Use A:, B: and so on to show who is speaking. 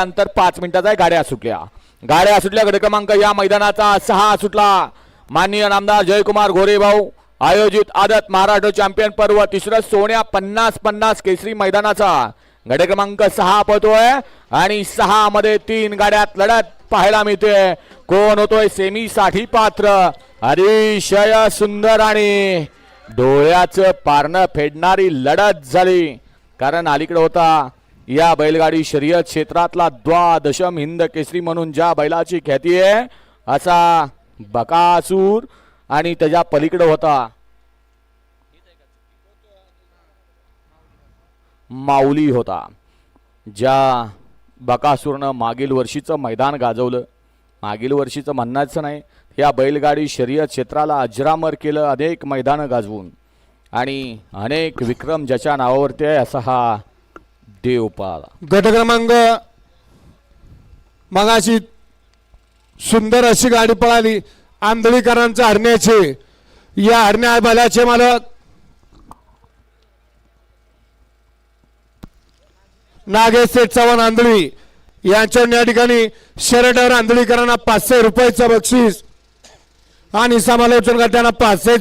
A: अंतर 5 मिनिटाचा आहे. गाड्या सुटल्या गट क्रमांक या मैदानाचा 6 सुटला. माननीय नामदार जयकुमार घोरे भाऊ आयोजित आदत महाराष्ट्र चॅम्पियन पर्व तिसरं सोन्या 50-50 केसरी मैदानाचा गट क्रमांक 6 पळतोय आणि 6 मध्ये 3 गाड्यात लढत पाहायला मिळते. कोण होतोय सेमी साठी पात्र. अतिशय सुंदर आणि डोळ्याचं पारणं फेडणारी लढत झाली. कारण अलीकडे होता या बैलगाडी शर्यत क्षेत्रातला द्वादशम हिंद केसरी म्हणून ज्या बैलाची ख्याती आहे असा बकासूर आणि त्याच्या पलीकडे होता माऊली होता. ज्या बकासूरनं मागील वर्षीचं मैदान गाजवलं. मागील वर्षीचं म्हणण्याचं नाही, या बैलगाडी शर्यत क्षेत्राला अजरामर केलं अनेक मैदानं गाजवून आणि अनेक विक्रम ज्याच्या नावावरती आहे असा हा देव पाला.
B: गट क्रमांक मगाशी सुंदर अशी गाडी पळाली आंधळीकरांच्या हरण्याचे. या हरण्या बैलाचे मालक नागेश सेठ चव्हाण आंधळी यांच्या या ठिकाणी शर्यतवर आंधळीकरांना 500 रुपयाचं बक्षीस आणि समालोचन करताना 500